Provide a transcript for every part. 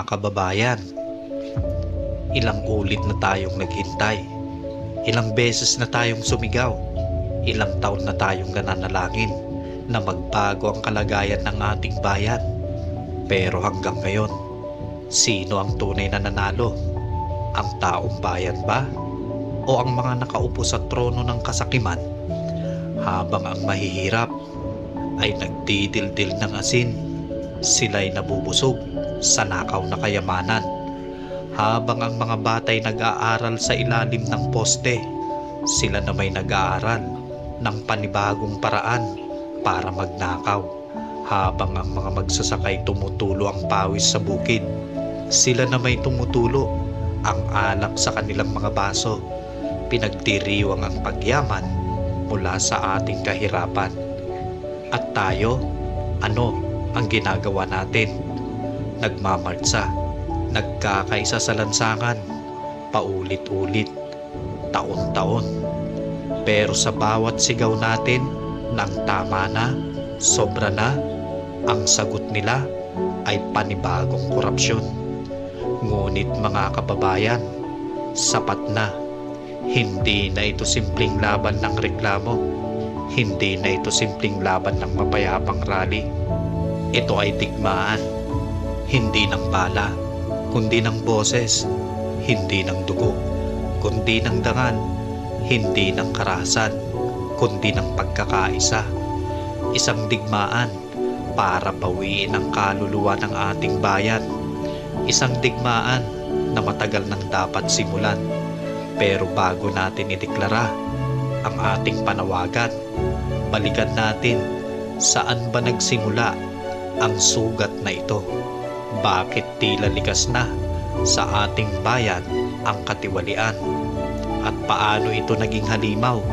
Mga kababayan, ilang ulit na tayong naghintay, ilang beses na tayong sumigaw, ilang taon na tayong nananalangin na magbago ang kalagayan ng ating bayan. Pero hanggang ngayon, sino ang tunay na nanalo? Ang taong bayan ba? O ang mga nakaupo sa trono ng kasakiman? Habang ang mahihirap ay nagdidildil ng asin, sila'y nabubusog sa nakaw na kayamanan. Habang ang mga batay nag-aaral sa ilalim ng poste, sila na may nag-aaral ng panibagong paraan para magnakaw. Habang ang mga magsasakay tumutulo ang pawis sa bukid, sila na may tumutulo ang alak sa kanilang mga baso. Pinagdiriwang ang pagyaman mula sa ating kahirapan. At tayo, ano ang ginagawa natin? Nagmamartsa, nagkakaisa sa lansangan, paulit-ulit, taon-taon. Pero sa bawat sigaw natin ng tama na, sobra na, ang sagot nila ay panibagong korupsyon. Ngunit mga kababayan, sapat na. Hindi na ito simpleng laban ng reklamo. Hindi na ito simpleng laban ng mapayapang rally. Ito ay digmaan, hindi ng bala, kundi ng boses, hindi ng dugo, kundi ng dangal, hindi ng karahasan, kundi ng pagkakaisa. Isang digmaan para bawiin ang kaluluwa ng ating bayan. Isang digmaan na matagal nang dapat simulan. Pero bago natin ideklara ang ating panawagan, balikan natin saan ba nagsimula ang sugat na ito. Bakit tila likas na sa ating bayan ang katiwalian? At paano ito naging halimaw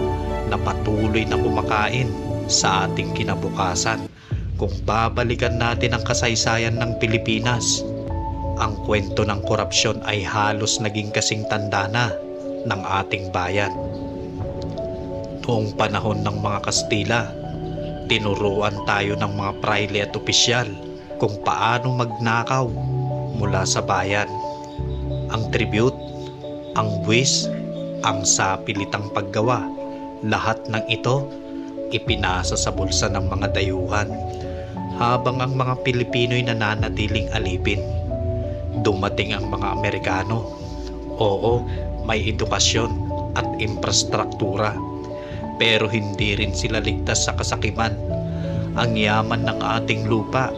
na patuloy na kumakain sa ating kinabukasan? Kung babalikan natin ang kasaysayan ng Pilipinas, ang kwento ng korupsyon ay halos naging kasing tanda na ng ating bayan. Noong panahon ng mga Kastila, tinuruan tayo ng mga praile at opisyal kung paano magnakaw mula sa bayan. Ang tribute, ang buwis, ang sapilitang paggawa, lahat ng ito ipinasa sa bulsa ng mga dayuhan. Habang ang mga Pilipino'y nananatiling alipin, dumating ang mga Amerikano. Oo, may edukasyon at infrastruktura, pero hindi rin sila ligtas sa kasakiman. Ang yaman ng ating lupa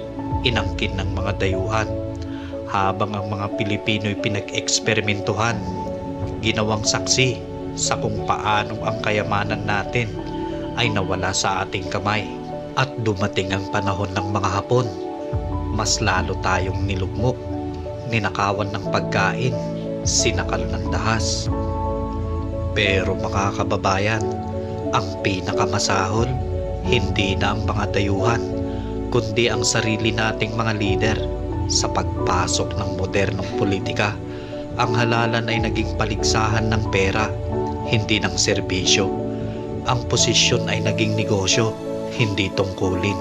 inangkin ng mga dayuhan, habang ang mga Pilipino'y pinag-eksperimentuhan, ginawang saksi sa kung paanong ang kayamanan natin ay nawala sa ating kamay. At dumating ang panahon ng mga Hapon, mas lalo tayong nilugmok, ninakawan ng pagkain, sinakal ng dahas. Pero mga kababayan, ang pinakamasahol, hindi na ang mga dayuhan, kundi ang sarili nating mga lider. Sa pagpasok ng modernong politika, ang halalan ay naging paligsahan ng pera, hindi ng serbisyo. Ang posisyon ay naging negosyo, hindi tungkulin.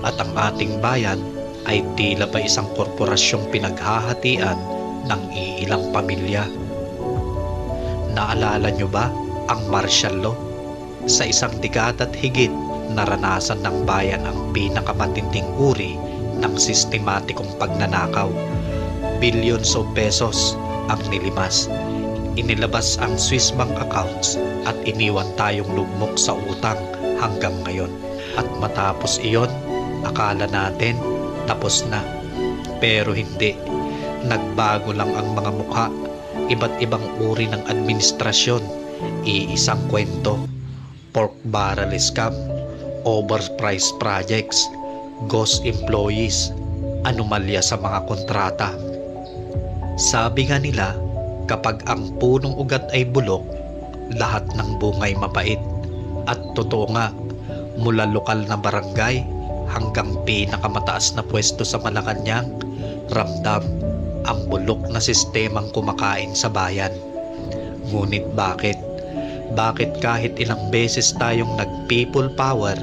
At ang ating bayan ay tila ba isang korporasyong pinaghahatian ng iilang pamilya. Naalala nyo ba ang martial law? Sa isang dekada at higit, naranasan ng bayan ang pinakamatinding uri ng sistematikong pagnanakaw. Billions of pesos ang nilimas. Inilabas ang Swiss bank accounts at iniwan tayong lugmok sa utang hanggang ngayon. At matapos iyon, akala natin tapos na. Pero hindi. Nagbago lang ang mga mukha. Iba't ibang uri ng administrasyon. Iisang kwento. Pork barrel scam, overpriced projects, ghost employees, anomalya sa mga kontrata. Sabi nga nila, kapag ang punong ugat ay bulok, lahat ng bungay mapait. At totoo nga, mula lokal na barangay hanggang pinakamataas na pwesto sa Malacanang, ramdam ang bulok na sistemang kumakain sa bayan. Ngunit bakit? Bakit kahit ilang beses tayong nag-people power,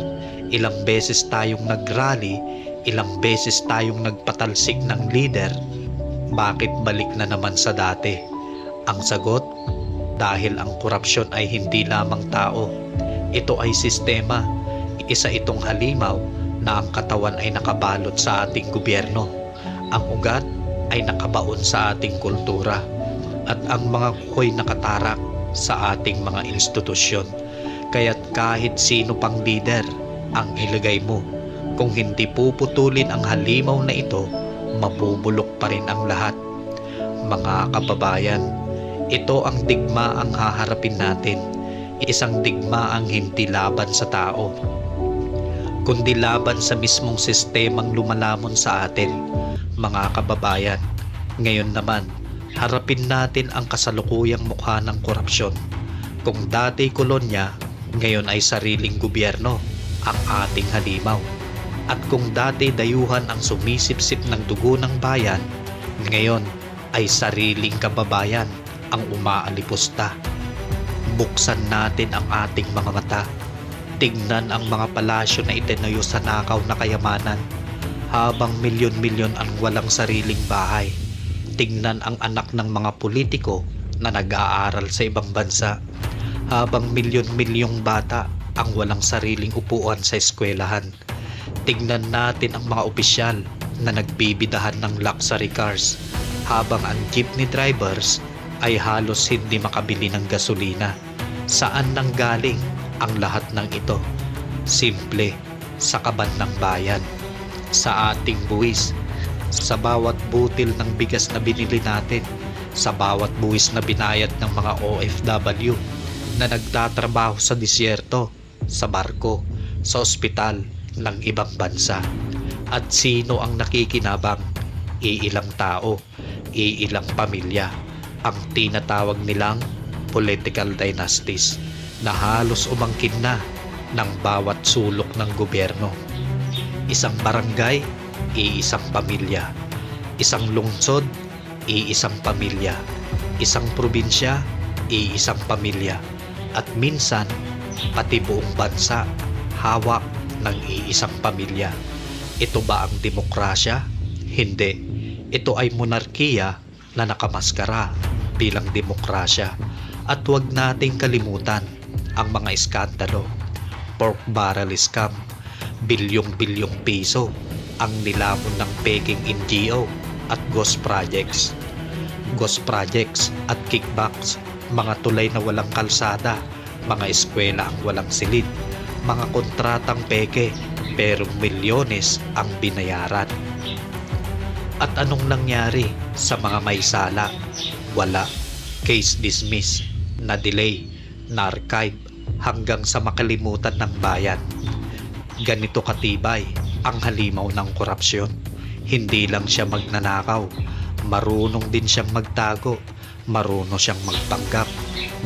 ilang beses tayong nag-rally, ilang beses tayong nagpatalsik ng leader, Bakit balik na naman sa dati? Ang sagot, dahil ang korupsyon ay hindi lamang tao. Ito ay sistema. Isa itong halimaw na ang katawan ay nakabalot sa ating gobyerno. Ang ugat ay nakabaon sa ating kultura. At ang mga kuko'y nakatarak sa ating mga institusyon. Kaya't kahit sino pang leader ang ilagay mo, kung hindi puputulin ang halimaw na ito, mabubulok pa rin ang lahat. Mga kababayan, ito ang digmaang haharapin natin. Isang digmaang hindi laban sa tao, kundi laban sa mismong sistemang lumalamon sa atin. Mga kababayan, ngayon naman, harapin natin ang kasalukuyang mukha ng korupsyon. Kung dati kolonya, ngayon ay sariling gobyerno ang ating halimaw. At kung dati dayuhan ang sumisipsip ng dugo ng bayan, ngayon ay sariling kababayan ang umaalipusta. Buksan natin ang ating mga mata. Tignan ang mga palasyo na itinayo sa nakaw na kayamanan, habang milyon-milyon ang walang sariling bahay. Tignan ang anak ng mga politiko na nag-aaral sa ibang bansa, habang milyon-milyong bata ang walang sariling upuan sa eskwelahan. Tignan natin ang mga opisyal na nagbibidahan ng luxury cars, habang ang jeepney drivers ay halos hindi makabili ng gasolina. Saan nanggaling ang lahat ng ito? Simple, sa kaban ng bayan, sa ating buwis, sa bawat butil ng bigas na binili natin, sa bawat buwis na binayad ng mga OFW na nagtatrabaho sa disyerto, sa barko, sa ospital ng ibang bansa. At sino ang nakikinabang? Iilang tao, iilang pamilya, ang tinatawag nilang political dynasties na halos umangkin na ng bawat sulok ng gobyerno. Isang barangay, iisang pamilya. Isang lungsod, iisang pamilya. Isang probinsya, iisang pamilya. At minsan, pati buong bansa, hawak ng iisang pamilya. Ito ba ang demokrasya? Hindi. Ito ay monarkiya na nakamaskara bilang demokrasya. At huwag nating kalimutan ang mga iskandalo. Pork barrel scam, bilyong-bilyong piso ang nilamon ng peking NGO at ghost projects. Ghost projects at kickbacks, mga tulay na walang kalsada, mga eskwela ang walang silid, mga kontratang peke pero milyones ang binayaran. At anong nangyari sa mga may sala? Wala. Case dismissed, na-delay, na-archive hanggang sa makalimutan ng bayan. Ganito katibay ang halimaw ng korupsyon. Hindi lang siya magnanakaw, marunong din siyang magtago, marunong siyang magpanggap,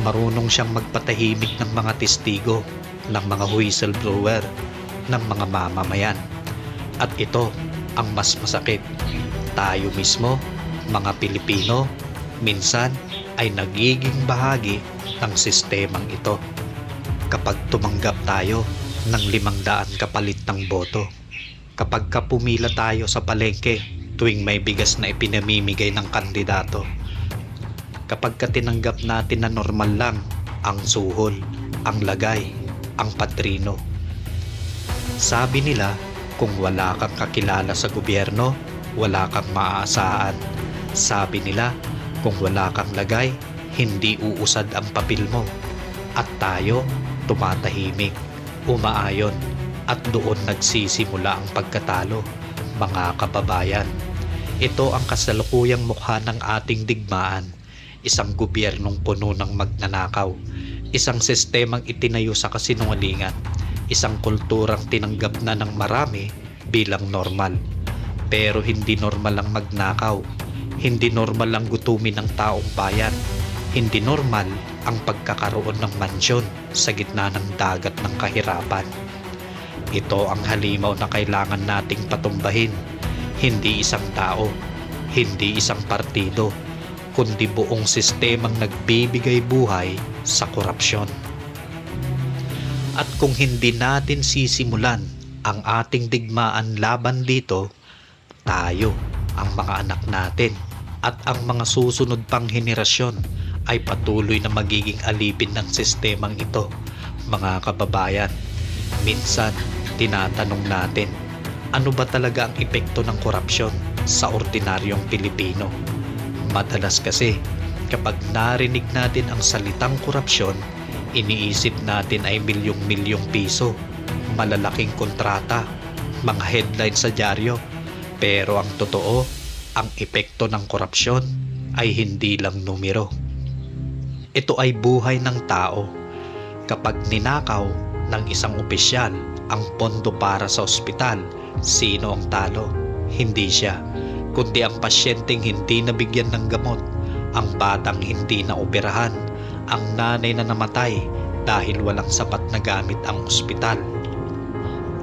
marunong siyang magpatahimik ng mga testigo, ng mga whistleblower, ng mga mamamayan. At ito ang mas masakit. Tayo mismo, mga Pilipino, minsan ay nagiging bahagi ng sistemang ito. Kapag tumanggap tayo ng 500 kapalit ng boto, kapag pumila tayo sa palengke tuwing may bigas na ipinamimigay ng kandidato, kapag tinanggap natin na normal lang ang suhol, ang lagay, ang padrino. Sabi nila, kung wala kang kakilala sa gobyerno, wala kang maaasahan. Sabi nila, kung wala kang lagay, hindi uusad ang papel mo. At tayo, tumatahimik, umaayon, at doon nagsisimula ang pagkatalo. Mga kababayan, ito ang kasalukuyang mukha ng ating digmaan. Isang gobyernong puno ng magnanakaw, isang sistemang itinayo sa kasinungalingan, isang kulturang tinanggap na ng marami bilang normal. Pero hindi normal ang magnakaw, hindi normal ang gutumin ng taong bayan, hindi normal ang pagkakaroon ng mansyon sa gitna ng dagat ng kahirapan. Ito ang halimaw na kailangan nating patumbahin, hindi isang tao, hindi isang partido, kundi buong sistemang nagbibigay buhay sa korupsyon. At kung hindi natin sisimulan ang ating digmaan laban dito, tayo, ang mga anak natin, at ang mga susunod pang henerasyon ay patuloy na magiging alipin ng sistemang ito. Mga kababayan, minsan tinatanong natin, ano ba talaga ang epekto ng korupsyon sa ordinaryong Pilipino? Madalas kasi kapag narinig natin ang salitang korupsyon, iniisip natin ay milyong-milyong piso, malalaking kontrata, mga headline sa dyaryo. Pero ang totoo, ang epekto ng korupsyon ay hindi lang numero. Ito ay buhay ng tao. Kapag ninakaw ng isang opisyal ang pondo para sa ospital, sino ang talo? Hindi siya, kundi ang pasyenteng hindi nabigyan ng gamot, ang batang hindi naoperahan, ang nanay na namatay dahil walang sapat na gamit ang ospital.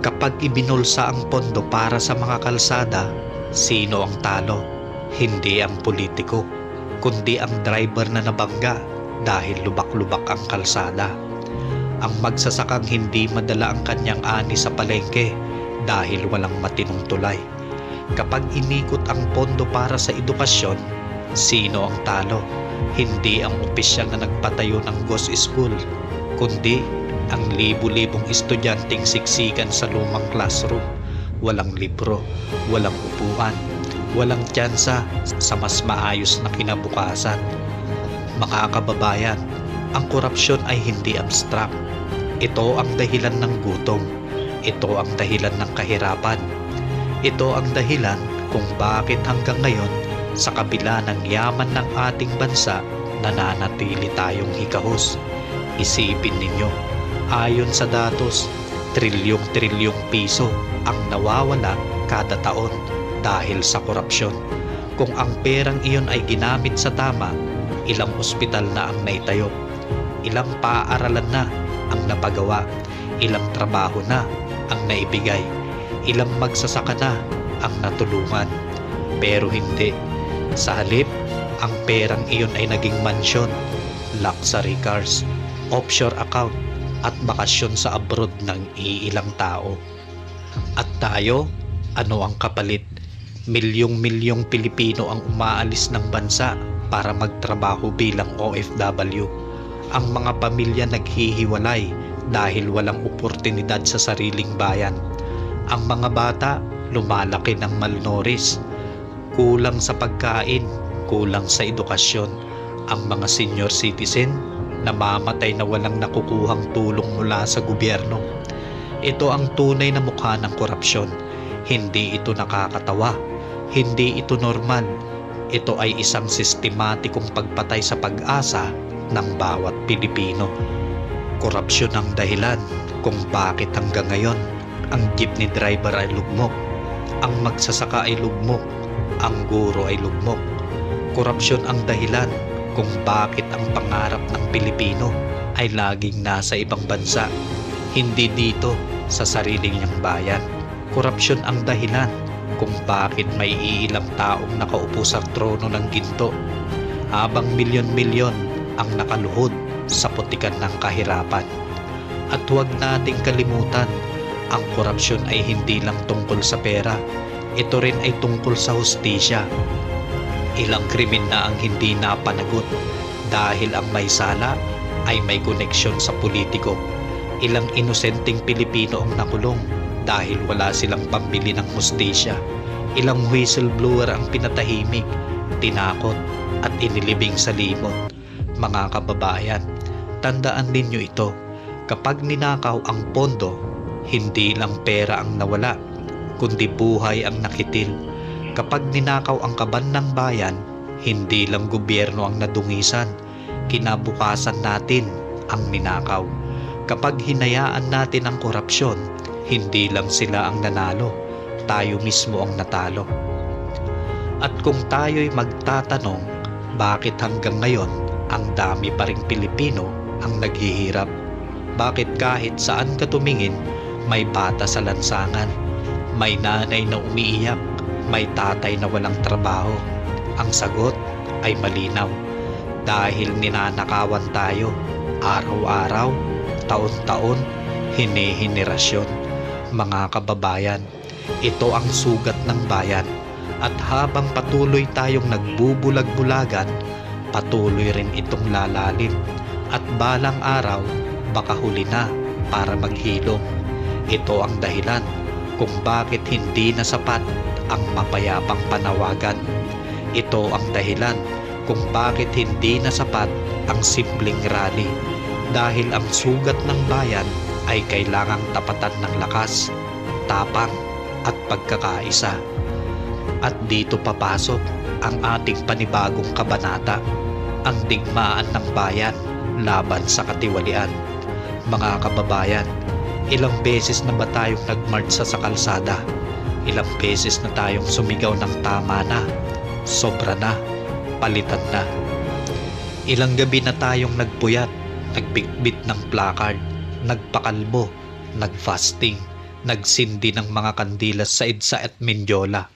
Kapag ibinulsa ang pondo para sa mga kalsada, sino ang talo? Hindi ang politiko, kundi ang driver na nabangga dahil lubak-lubak ang kalsada. Ang magsasakang hindi madala ang kanyang ani sa palengke dahil walang matinong tulay. Kapag inikot ang pondo para sa edukasyon, sino ang talo? Hindi ang opisyal na nagpatayo ng ghost school, kundi ang libu-libong estudyanteng siksikan sa lumang classroom. Walang libro, walang upuan, walang tsansa sa mas maayos na kinabukasan. Mga kababayan, ang korupsyon ay hindi abstract. Ito ang dahilan ng gutom. Ito ang dahilan ng kahirapan. Ito ang dahilan kung bakit hanggang ngayon sa kabila ng yaman ng ating bansa nananatili tayong hikahos. Isipin ninyo, ayon sa datos, trilyong-trilyong piso ang nawawala kada taon dahil sa korupsyon. Kung ang perang iyon ay ginamit sa tama, ilang ospital na ang naitayo, ilang paaralan na ang napagawa, ilang trabaho na ang naibigay, ilang magsasaka na ang natulungan. Pero hindi. Sa halip, ang perang iyon ay naging mansyon, luxury cars, offshore account at bakasyon sa abroad ng iilang tao. At tayo, ano ang kapalit? Milyong-milyong Pilipino ang umaalis ng bansa para magtrabaho bilang OFW. Ang mga pamilya naghihiwalay dahil walang oportunidad sa sariling bayan. Ang mga bata lumalaki ng malnourished, kulang sa pagkain, kulang sa edukasyon. Ang mga senior citizen namamatay na walang nakukuhang tulong mula sa gobyerno. Ito ang tunay na mukha ng korupsyon. Hindi ito nakakatawa, hindi ito normal. Ito ay isang sistematikong pagpatay sa pag-asa ng bawat Pilipino. Korupsyon ang dahilan kung bakit hanggang ngayon ang jeepney driver ay lugmok, ang magsasaka ay lugmok, ang guro ay lugmok. Korupsyon ang dahilan kung bakit ang pangarap ng Pilipino ay laging nasa ibang bansa, hindi dito sa sarili niyang bayan. Korupsyon ang dahilan kung bakit may iilang taong nakaupo sa trono ng ginto, habang milyon-milyon ang nakaluhod sa putikan ng kahirapan. At huwag nating kalimutan, ang korupsyon ay hindi lang tungkol sa pera, ito rin ay tungkol sa hustisya. Ilang krimen na ang hindi napanagot dahil ang may sala ay may koneksyon sa politiko. Ilang inosenteng Pilipino ang nakulong dahil wala silang pambili ng hustisya. Ilang whistleblower ang pinatahimik, tinakot at inilibing sa limot. Mga kababayan, tandaan ninyo ito, kapag ninakaw ang pondo, hindi lang pera ang nawala, kundi buhay ang nakitil. Kapag ninakaw ang kaban ng bayan, hindi lang gobyerno ang nadungisan, kinabukasan natin ang ninakaw. Kapag hinayaan natin ang korupsyon, hindi lang sila ang nanalo, tayo mismo ang natalo. At kung tayo'y magtatanong, bakit hanggang ngayon ang dami pa ring Pilipino ang naghihirap? Bakit kahit saan ka tumingin, may bata sa lansangan, may nanay na umiiyak, may tatay na walang trabaho? Ang sagot ay malinaw, dahil ninanakawan tayo araw-araw, taon-taon, hini-henerasyon. Mga kababayan, ito ang sugat ng bayan. At habang patuloy tayong nagbubulag-bulagan, patuloy rin itong lalalim. At balang araw, baka huli na para maghilom. Ito ang dahilan kung bakit hindi na sapat ang mapayapang panawagan. Ito ang dahilan kung bakit hindi na sapat ang simpleng rally. Dahil ang sugat ng bayan ay kailangang tapatan ng lakas, tapang at pagkakaisa. At dito papasok ang ating panibagong kabanata, ang digmaan ng bayan laban sa katiwalian. Mga kababayan, ilang beses na ba tayong nagmarch sa kalsada? Ilang beses na tayong sumigaw ng tama na, sobra na, palitan na. Ilang gabi na tayong nagpuyat, nagbitbit ng placard, nagpakalbo, nagfasting, nagsindi ng mga kandilas sa EDSA at Mindiola.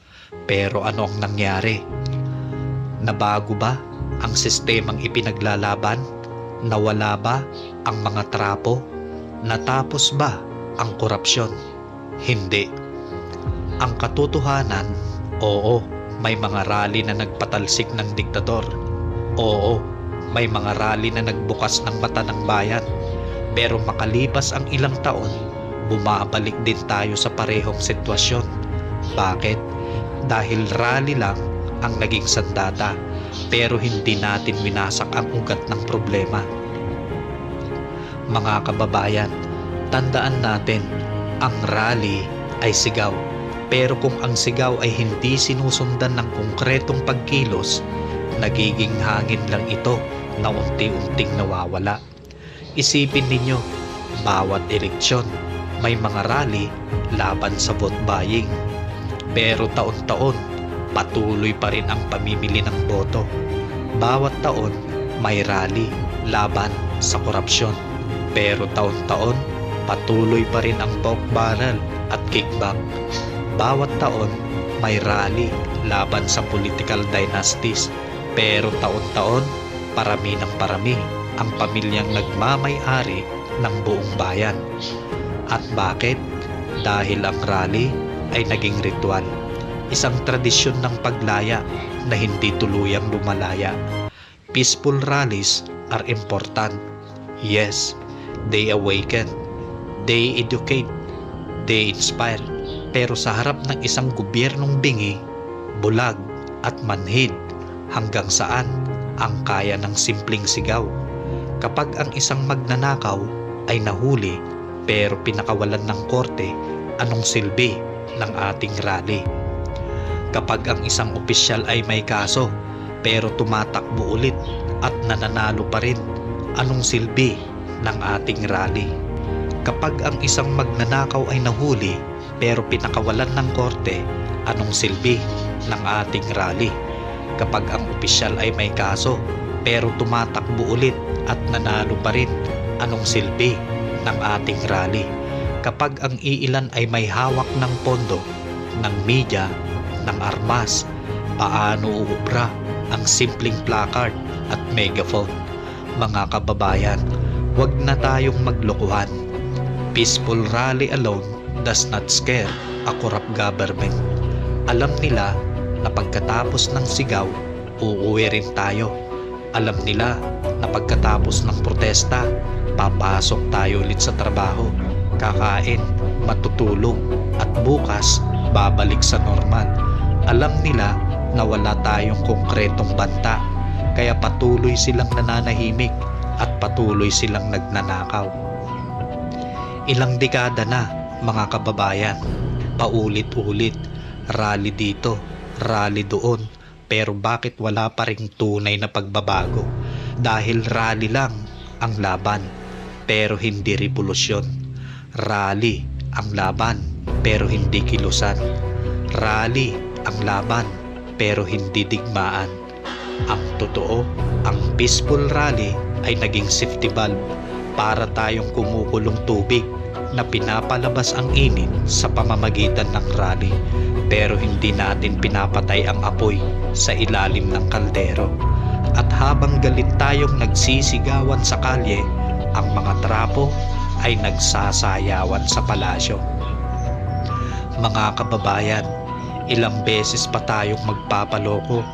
Pero ano ang nangyari? Nabago ba ang sistemang ipinaglalaban? Nawala ba ang mga trapo? Natapos ba ang korupsyon? Hindi. Ang katotohanan, oo, may mga rally na nagpatalsik ng diktador. Oo, may mga rally na nagbukas ng mata ng bayan. Pero makalipas ang ilang taon, bumabalik din tayo sa parehong sitwasyon. Bakit? Dahil rally lang ang naging sandata, pero hindi natin winasak ang ugat ng problema. Mga kababayan, tandaan natin, ang rally ay sigaw. Pero kung ang sigaw ay hindi sinusundan ng konkretong pagkilos, nagiging hangin lang ito na unti-unting nawawala. Isipin ninyo, bawat eleksyon may mga rally laban sa vote buying. Pero taon-taon, patuloy pa rin ang pamimili ng boto. Bawat taon, may rally laban sa korupsyon. Pero taon-taon, patuloy pa rin ang pork barrel at kickback. Bawat taon, may rally laban sa political dynasties. Pero taon-taon, parami ng parami ang pamilyang nagmamay-ari ng buong bayan. At bakit? Dahil ang rally ay naging ritual, isang tradisyon ng paglaya na hindi tuluyang lumalaya. Peaceful rallies are important. Yes, they awaken, they educate, they inspire. Pero sa harap ng isang gobyernong bingi, bulag at manhid, hanggang saan ang kaya ng simpleng sigaw? Kapag ang isang magnanakaw ay nahuli pero pinakawalan ng korte, anong silbi ng ating rally? Kapag ang isang opisyal ay may kaso pero tumatakbo ulit at nananalo pa rin, anong silbi ng ating rally? Kapag ang isang magnanakaw ay nahuli pero pinakawalan ng korte, anong silbi ng ating rally? Kapag ang opisyal ay may kaso pero tumatakbo ulit at nanalo pa rin, anong silbi ng ating rally? Kapag ang iilan ay may hawak ng pondo, ng media, ng armas, paano uubra ang simpleng placard at megaphone? Mga kababayan, huwag na tayong maglokohan. Peaceful rally alone does not scare a corrupt government. Alam nila na pagkatapos ng sigaw, uuwi rin tayo. Alam nila na pagkatapos ng protesta, papasok tayo ulit sa trabaho, kakain, matutulog, at bukas babalik sa normal. Alam nila na wala tayong konkretong banta, kaya patuloy silang nananahimik at patuloy silang nagnanakaw. Ilang dekada na, mga kababayan, paulit-ulit, rally dito, rally doon, pero bakit wala pa ring tunay na pagbabago? Dahil rally lang ang laban, pero hindi revolusyon. Rally ang laban, pero hindi kilusan. Rally ang laban, pero hindi digmaan. Ang totoo, ang peaceful rally ay naging safety valve para tayong kumukulong tubig na pinapalabas ang init sa pamamagitan ng rally, pero hindi natin pinapatay ang apoy sa ilalim ng kaldero. At habang galit tayong nagsisigawan sa kalye, ang mga trapo ay nagsasayawan sa palasyo. Mga kababayan, Ilang beses pa tayong magpapaloko.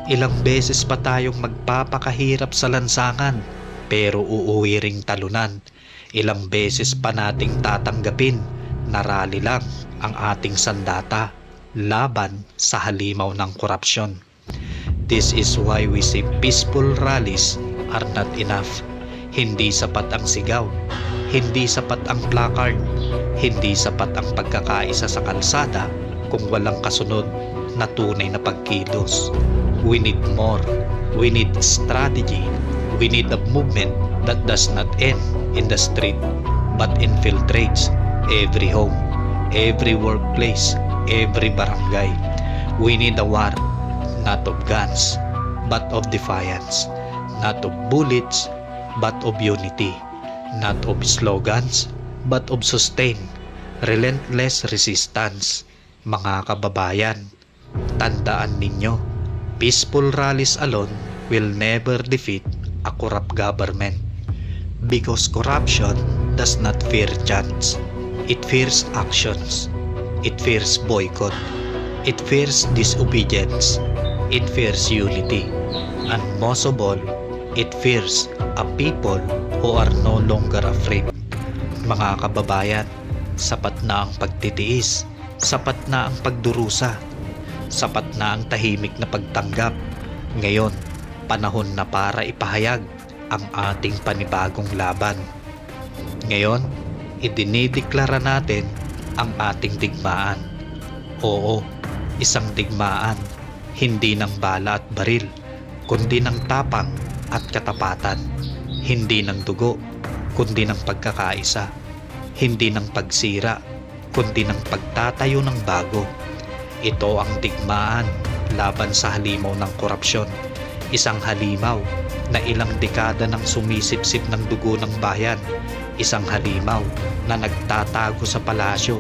Ilang beses pa tayong magpapakahirap sa lansangan, pero uuwi ring talunan. Ilang beses pa nating tatanggapin na rally lang ang ating sandata laban sa halimaw ng korupsyon. This is why we say peaceful rallies are not enough. Hindi sapat ang sigaw, hindi sapat ang placard, hindi sapat ang pagkakaisa sa kalsada kung walang kasunod na tunay na pagkilos. We need more. We need strategy. We need a movement that does not end in the street but infiltrates every home, every workplace, every barangay. We need a war, not of guns, but of defiance, not of bullets, but of unity, not of slogans, but of sustained, relentless resistance. Mga kababayan, tandaan ninyo, peaceful rallies alone will never defeat a corrupt government. Because corruption does not fear chants. It fears actions. It fears boycott. It fears disobedience. It fears unity. And most of all, it fears a people who are no longer afraid. Mga kababayan, sapat na ang pagtitiis. Sapat na ang pagdurusa. Sapat na ang tahimik na pagtanggap. Ngayon, panahon na para ipahayag ang ating panibagong laban. Ngayon, idinideklara natin ang ating digmaan. Oo, isang digmaan, hindi ng bala at baril, kundi ng tapang at katapatan. Hindi ng dugo, kundi ng pagkakaisa. Hindi ng pagsira, kundi ng pagtatayo ng bago. Ito ang digmaan laban sa halimaw ng korupsyon. Isang halimaw na ilang dekada nang sumisipsip ng dugo ng bayan. Isang halimaw na nagtatago sa palasyo,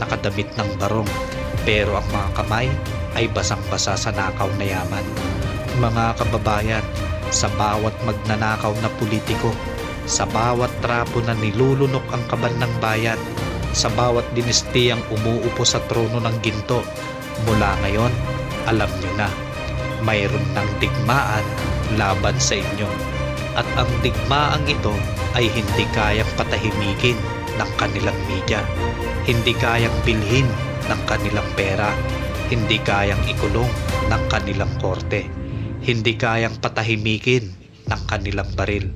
nakadamit ng barong, pero ang mga kamay ay basang-basa sa nakaw na yaman. Mga kababayan, sa bawat magnanakaw na politiko, sa bawat trapo na nilulunok ang kaban ng bayan, sa bawat dinastiyang umuupo sa trono ng ginto, mula ngayon, alam nyo na, mayroon ng digmaan laban sa inyo. At ang digmaang ito ay hindi kayang patahimikin ng kanilang media, hindi kayang bilhin ng kanilang pera, hindi kayang ikulong ng kanilang korte, hindi kayang patahimikin ng kanilang baril,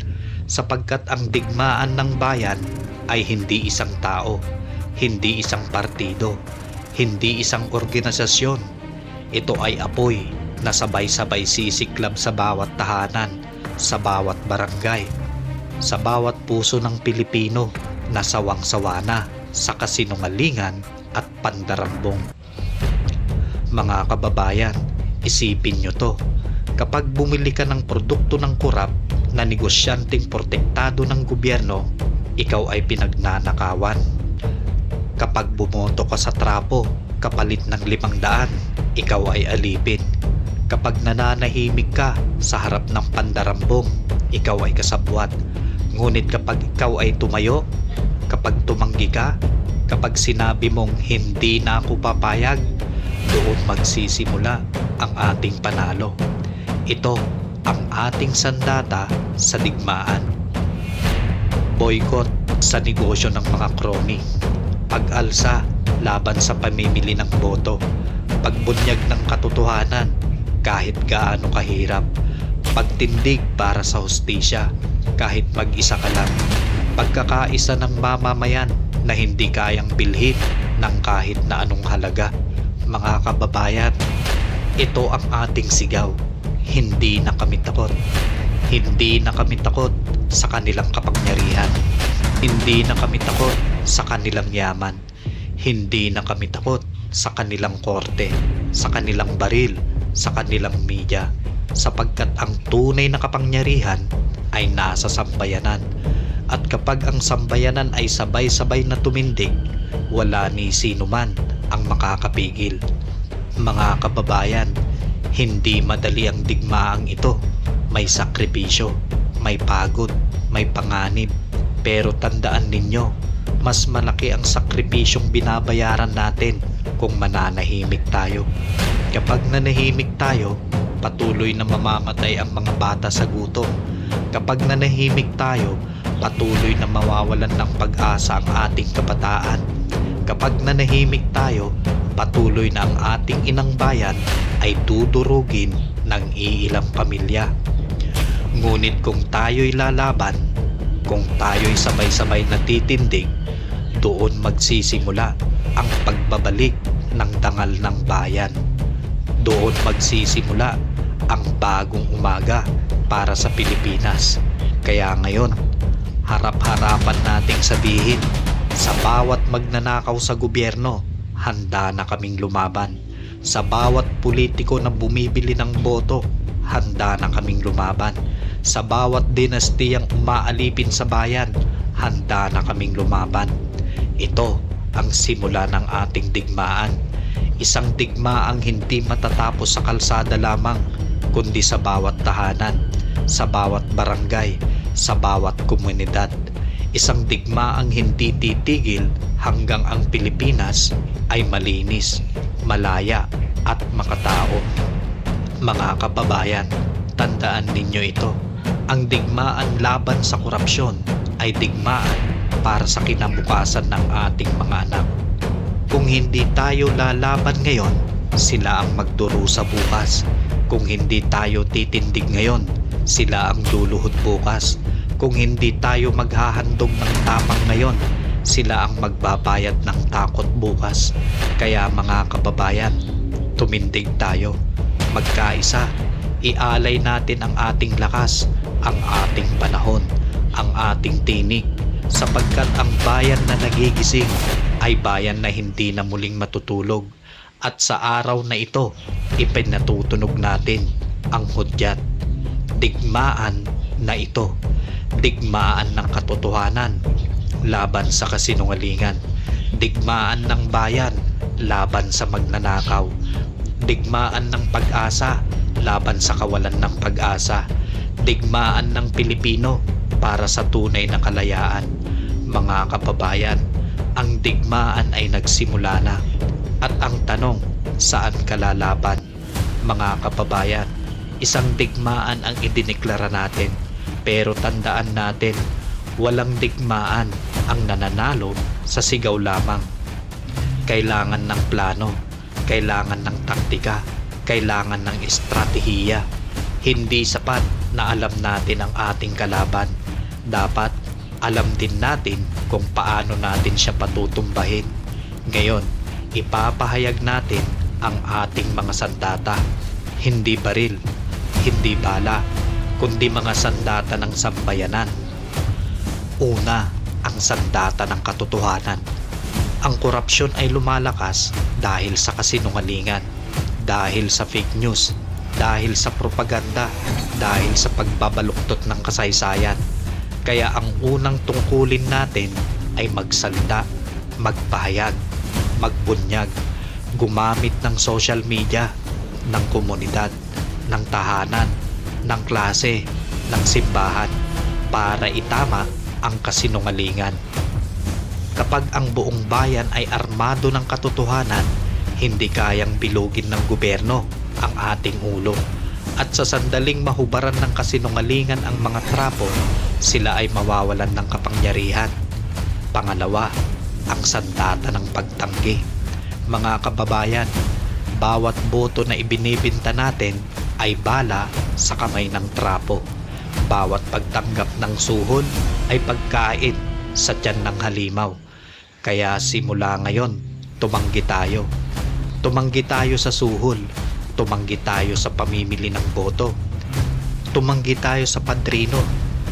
sapagkat ang digmaan ng bayan ay hindi isang tao, hindi isang partido, hindi isang organisasyon. Ito ay apoy na sabay-sabay sisiklab sa bawat tahanan, sa bawat barangay, sa bawat puso ng Pilipino na sawang-sawa na sa kasinungalingan at pandarambong. Mga kababayan, isipin nyo to. Kapag bumili ka ng produkto ng korap na negosyanteng protektado ng gobyerno, ikaw ay pinagnanakawan. Kapag bumoto ka sa trapo kapalit ng 500, ikaw ay alipin. Kapag nananahimik ka sa harap ng pandarambong, ikaw ay kasabwat. Ngunit kapag ikaw ay tumayo, kapag tumanggi ka, kapag sinabi mong hindi na ako papayag, doon magsisimula ang ating panalo. Ito ang ating sandata sa digmaan. Boycott sa negosyo ng mga kroni. Pag-alsa laban sa pamimili ng boto. Pagbunyag ng katotohanan kahit gaano kahirap. Pagtindig para sa hustisya kahit mag-isa ka lang. Pagkakaisa ng mamamayan na hindi kayang bilhin ng kahit na anong halaga. Mga kababayan, ito ang ating sigaw. Hindi na kami takot. Hindi na kami takot sa kanilang kapangyarihan. Hindi na kami takot sa kanilang yaman. Hindi na kami takot sa kanilang korte, sa kanilang baril, sa kanilang media, sapagkat ang tunay na kapangyarihan ay nasa sambayanan. At kapag ang sambayanan ay sabay-sabay na tumindig, wala ni sino man ang makakapigil. Mga kababayan, hindi madali ang digmaang ito. May sakripisyo, may pagod, may panganib. Pero tandaan ninyo, mas malaki ang sakripisyong binabayaran natin kung mananahimik tayo. Kapag nanahimik tayo, patuloy na mamamatay ang mga bata sa gutom. Kapag nanahimik tayo, patuloy na mawawalan ng pag-asa ang ating kabataan. Kapag nanahimik tayo, patuloy na ang ating inang bayan ay dudurugin ng iilang pamilya. Ngunit kung tayo'y lalaban, kung tayo'y sabay-sabay natitindig, doon magsisimula ang pagbabalik ng dangal ng bayan. Doon magsisimula ang bagong umaga para sa Pilipinas. Kaya ngayon, harap-harapan nating sabihin, sa bawat magnanakaw sa gobyerno, handa na kaming lumaban. Sa bawat politiko na bumibili ng boto, handa na kaming lumaban. Sa bawat dinastiyang umaalipin sa bayan, handa na kaming lumaban. Ito ang simula ng ating digmaan. Isang digmaang hindi matatapos sa kalsada lamang, kundi sa bawat tahanan, sa bawat barangay, sa bawat komunidad. Isang digmaang hindi titigil hanggang ang Pilipinas ay malinis, malaya at makatao. Mga kababayan, tandaan ninyo ito. Ang digmaan laban sa korupsyon ay digmaan para sa kinabukasan ng ating mga anak. Kung hindi tayo lalaban ngayon, sila ang magdurusa bukas. Kung hindi tayo titindig ngayon, sila ang luluhod bukas. Kung hindi tayo maghahandog ng tapang ngayon, sila ang magbabayad ng takot bukas. Kaya mga kababayan, tumindig tayo, magkaisa, ialay natin ang ating lakas, ang ating panahon, ang ating tinig, sapagkat ang bayan na nagigising ay bayan na hindi na muling matutulog. At sa araw na ito, ipinatutunog natin ang hudyat. Digmaan na ito, digmaan ng katotohanan laban sa kasinungalingan, digmaan ng bayan laban sa magnanakaw, digmaan ng pag-asa laban sa kawalan ng pag-asa, digmaan ng Pilipino para sa tunay na kalayaan. Mga kababayan, ang digmaan ay nagsimula na. At ang tanong, saan ka lalaban? Mga kababayan, isang digmaan ang idineklara natin, pero tandaan natin, walang digmaan ang nananalo sa sigaw lamang. Kailangan ng plano, kailangan ng taktika, kailangan ng estratehiya. Hindi sapat na alam natin ang ating kalaban. Dapat alam din natin kung paano natin siya patutumbahin. Ngayon, ipapahayag natin ang ating mga sandata. Hindi baril, hindi bala, kundi mga sandata ng sambayanan. Una, ang sandata ng katotohanan. Ang korupsyon ay lumalakas dahil sa kasinungalingan, dahil sa fake news, dahil sa propaganda, dahil sa pagbabaluktot ng kasaysayan. Kaya ang unang tungkulin natin ay magsalita, magpahayag, magbunyag, gumamit ng social media, ng komunidad, ng tahanan, ng klase, ng simbahan para itama ang kasinungalingan. Kapag ang buong bayan ay armado ng katotohanan, hindi kayang bilugin ng gobyerno ang ating ulo. At sa sandaling mahubaran ng kasinungalingan ang mga trapo, sila ay mawawalan ng kapangyarihan. Pangalawa, ang sandata ng pagtanggi. Mga kababayan, bawat boto na ibinibinta natin ay bala sa kamay ng trapo. Bawat pagtanggap ng suhol ay pagkain sa tiyan ng halimaw. Kaya simula ngayon, tumanggi tayo. Tumanggi tayo sa suhol. Tumanggi tayo sa pamimili ng boto. Tumanggi tayo sa padrino.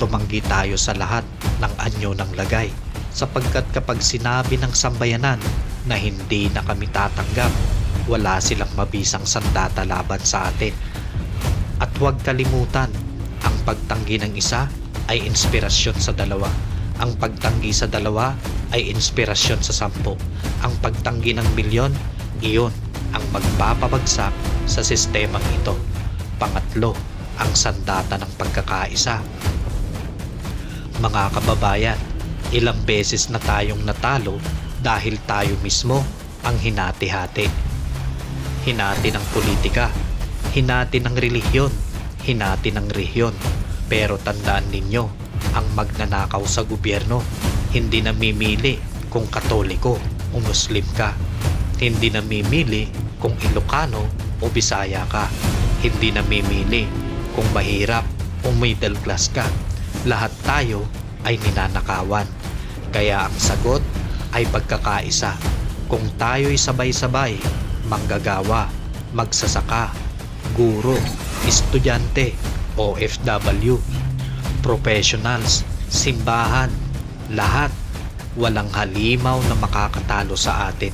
Tumanggi tayo sa lahat ng anyo ng lagay. Sapagkat kapag sinabi ng sambayanan na hindi na kami tatanggap, wala silang mabisang sandata laban sa atin. At huwag kalimutan, ang pagtanggi ng isa ay inspirasyon sa dalawa. Ang pagtanggi sa dalawa ay inspirasyon sa 10. Ang pagtanggi ng milyon, iyon ang magpapabagsak sa sistemang ito. Pangatlo, ang sandata ng pagkakaisa. Mga kababayan, ilang beses na tayong natalo dahil tayo mismo ang hinati-hati. Hinati ng politika, hinati ng relihiyon, hinati ng rehiyon. Pero tandaan ninyo, ang magnanakaw sa gobyerno, hindi namimili kung Katoliko o Muslim ka. Hindi namimili kung Ilocano o Bisaya ka. Hindi namimili kung mahirap o middle class ka. Lahat tayo ay ninanakawan. Kaya ang sagot ay pagkakaisa. Kung tayo'y sabay-sabay, manggagawa, magsasaka, guro, estudyante, OFW, professionals, simbahan, lahat, walang halimaw na makakatalo sa atin,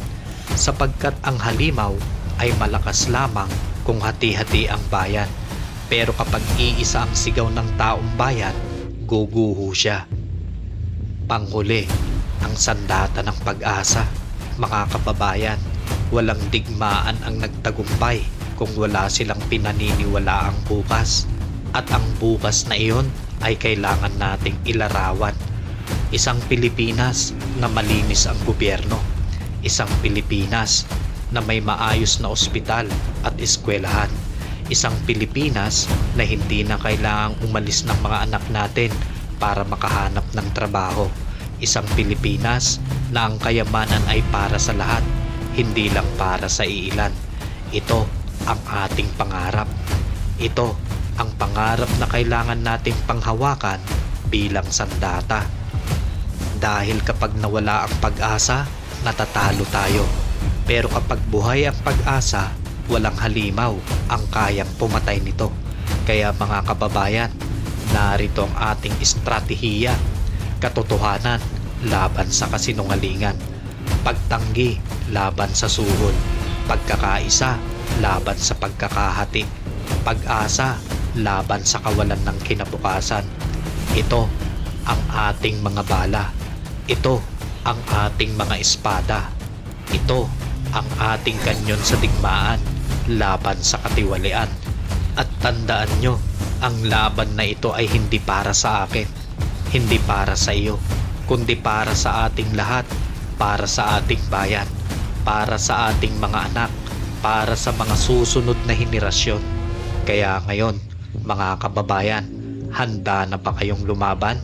sapagkat ang halimaw ay malakas lamang kung hati-hati ang bayan. Pero kapag iisa ang sigaw ng taong bayan, guguho siya. Panghuli, ang sandata ng pag-asa. Mga kababayan, walang digmaan ang nagtagumpay kung wala silang pinaniniwalaang bukas. At ang bukas na iyon ay kailangan nating ilarawan. Isang Pilipinas na malinis ang gobyerno. Isang Pilipinas na may maayos na ospital at eskwelahan. Isang Pilipinas na hindi na kailangang umalis ng mga anak natin para makahanap ng trabaho. Isang Pilipinas na ang kayamanan ay para sa lahat, hindi lang para sa iilan. Ito ang ating pangarap. Ito ang pangarap na kailangan nating panghawakan bilang sandata. Dahil kapag nawala ang pag-asa, natatalo tayo. Pero kapag buhay ang pag-asa, walang halimaw ang kayang pumatay nito. Kaya mga kababayan, narito ang ating estratehiya. Katotohanan laban sa kasinungalingan. Pagtanggi laban sa suhol. Pagkakaisa laban sa pagkakahati. Pag-asa laban sa kawalan ng kinabukasan. Ito ang ating mga bala. Ito ang ating mga espada. Ito ang ating kanyon sa digmaan laban sa katiwalian. At tandaan nyo, ang laban na ito ay hindi para sa akin, hindi para sa iyo, kundi para sa ating lahat, para sa ating bayan, para sa ating mga anak, para sa mga susunod na henerasyon. Kaya ngayon, mga kababayan, handa na ba kayong lumaban?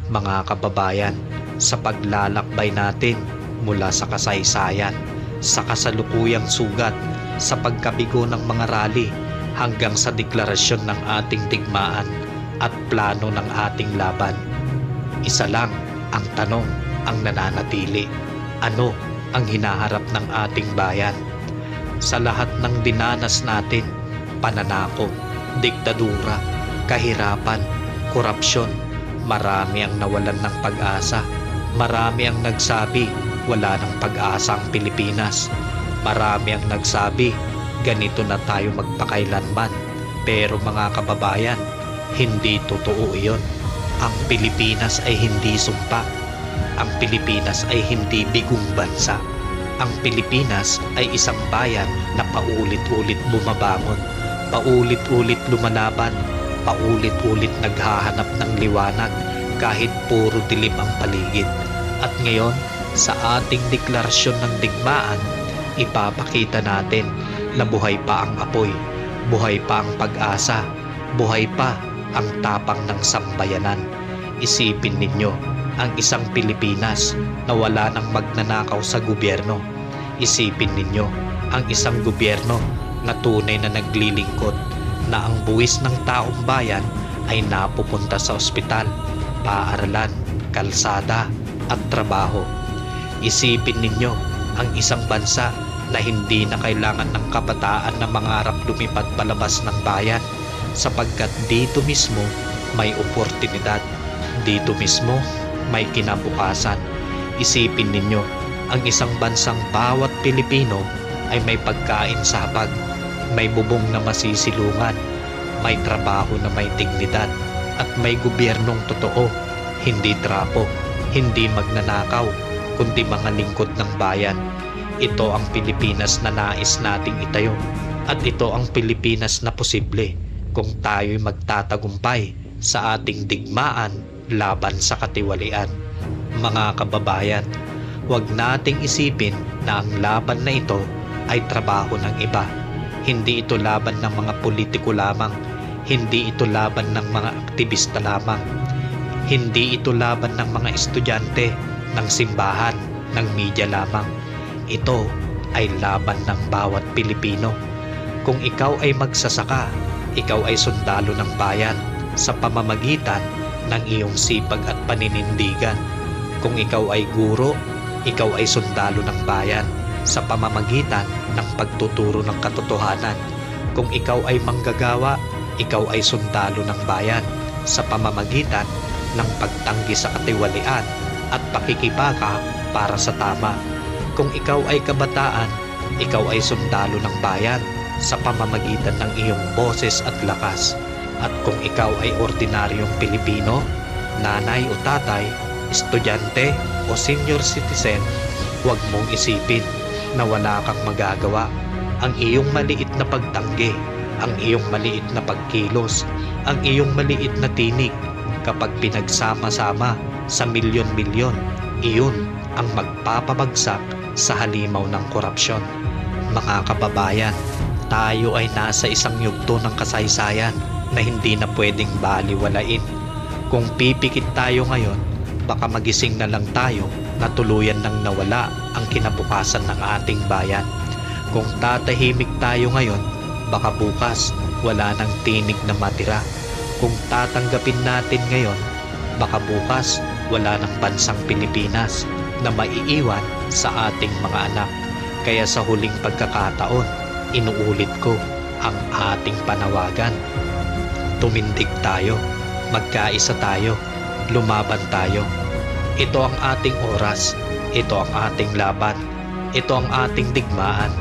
Mga kababayan, sa paglalakbay natin mula sa kasaysayan, sa kasalukuyang sugat, sa pagkabigo ng mga rally, hanggang sa deklarasyon ng ating digmaan at plano ng ating laban. Isa lang ang tanong ang nananatili. Ano ang hinaharap ng ating bayan? Sa lahat ng dinanas natin, pananakot, diktadura, kahirapan, korupsyon, marami ang nawalan ng pag-asa. Marami ang nagsabi wala ng pag-asa ang Pilipinas. Marami ang nagsabi ganito na tayo magpakailanman. Pero mga kababayan, hindi totoo iyon. Ang Pilipinas ay hindi sumpa. Ang Pilipinas ay hindi bigong bansa. Ang Pilipinas ay isang bayan na paulit-ulit bumabangon, paulit-ulit lumalaban, paulit-ulit naghahanap ng liwanag kahit puro dilim ang paligid. At ngayon, sa ating deklarasyon ng digmaan, ipapakita natin na buhay pa ang apoy, buhay pa ang pag-asa, buhay pa ang tapang ng sambayanan. Isipin ninyo ang isang Pilipinas na wala nang magnanakaw sa gobyerno. Isipin ninyo ang isang gobyerno na tunay na naglilingkod, na ang buwis ng taong bayan ay napupunta sa ospital, paaralan, kalsada at trabaho. Isipin ninyo ang isang bansa na hindi na kailangan ng kabataan na mangarap lumipad palabas ng bayan, sapagkat dito mismo may oportunidad, dito mismo may kinabukasan. Isipin ninyo ang isang bansang bawat Pilipino ay may pagkain sa hapag, may bubong na masisilungan, may trabaho na may dignidad, at may gobyernong totoo, hindi trapo, hindi magnanakaw, kundi mga lingkod ng bayan. Ito ang Pilipinas na nais nating itayo, at ito ang Pilipinas na posible kung tayo'y magtatagumpay sa ating digmaan laban sa katiwalian. Mga kababayan, Huwag nating isipin na ang laban na ito ay trabaho ng iba. Hindi ito laban ng mga politiko lamang. Hindi ito laban ng mga aktivista lamang. Hindi ito laban ng mga estudyante, ng simbahan, ng media lamang. Ito ay laban ng bawat Pilipino. Kung ikaw ay magsasaka, ikaw ay sundalo ng bayan sa pamamagitan ng iyong sipag at paninindigan. Kung ikaw ay guro, ikaw ay sundalo ng bayan sa pamamagitan ng pagtuturo ng katotohanan. Kung ikaw ay manggagawa, ikaw ay sundalo ng bayan sa pamamagitan ng pagtanggi sa katiwalian at pakikibaka para sa tama. Kung ikaw ay kabataan, ikaw ay sundalo ng bayan sa pamamagitan ng iyong boses at lakas. At kung ikaw ay ordinaryong Pilipino, nanay o tatay, estudyante o senior citizen, huwag mong isipin na wala kang magagawa. Ang iyong maliit na pagtanggi, ang iyong maliit na pagkilos, ang iyong maliit na tinig, kapag pinagsama-sama sa milyon-milyon, iyon ang magpapabagsak sa halimaw ng korupsyon. Mga kababayan, tayo ay nasa isang yugto ng kasaysayan na hindi na pwedeng baliwalain. Kung pipikit tayo ngayon, baka magising na lang tayo na tuluyan nang nawala ang kinabukasan ng ating bayan. Kung tatahimik tayo ngayon, baka bukas wala nang tinig na matira. Kung tatanggapin natin ngayon, baka bukas wala nang bansang Pilipinas na maiiwan sa ating mga anak. Kaya sa huling pagkakataon, inuulit ko ang ating panawagan. Tumindig tayo, magkaisa tayo, lumaban tayo. Ito ang ating oras, ito ang ating laban, ito ang ating digmaan.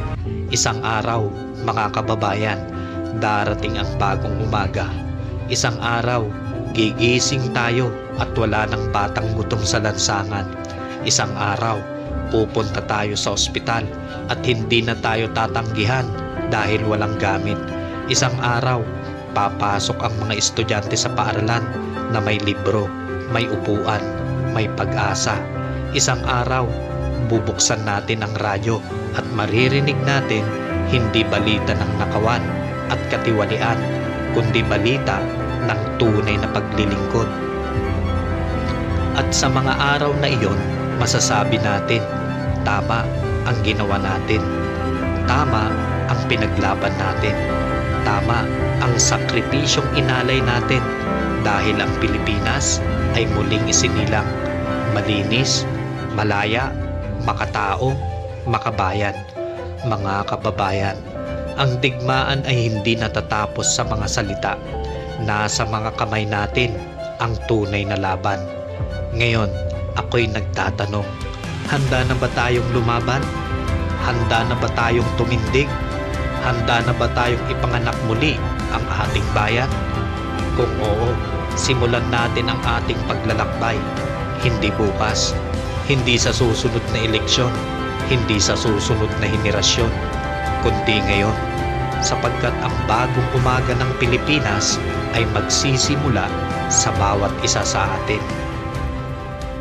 Isang araw, mga kababayan, darating ang bagong umaga. Isang araw, gigising tayo at wala ng batang gutom sa lansangan. Isang araw, pupunta tayo sa ospital at hindi na tayo tatanggihan dahil walang gamit. Isang araw, papasok ang mga estudyante sa paaralan na may libro, may upuan, may pag-asa. Isang araw, bubuksan natin ang radyo at maririnig natin hindi balita ng nakawan at katiwalian, kundi balita ng tunay na paglilingkod. At sa mga araw na iyon, masasabi natin, tama ang ginawa natin. Tama ang pinaglaban natin. Tama ang sakripisyong inalay natin dahil ang Pilipinas ay muling isinilang. Malinis, malaya, makatao, makabayan. Mga kababayan, ang digmaan ay hindi natatapos sa mga salita. Nasa mga kamay natin ang tunay na laban. Ngayon, ako'y nagtatanong, handa na ba tayong lumaban? Handa na ba tayong tumindig? Handa na ba tayong ipanganak muli ang ating bayan? Kung oo, simulan natin ang ating paglalakbay. Hindi bukas, hindi sa susunod na eleksyon, hindi sa susunod na henerasyon, kundi ngayon, sapagkat ang bagong umaga ng Pilipinas ay magsisimula sa bawat isa sa atin.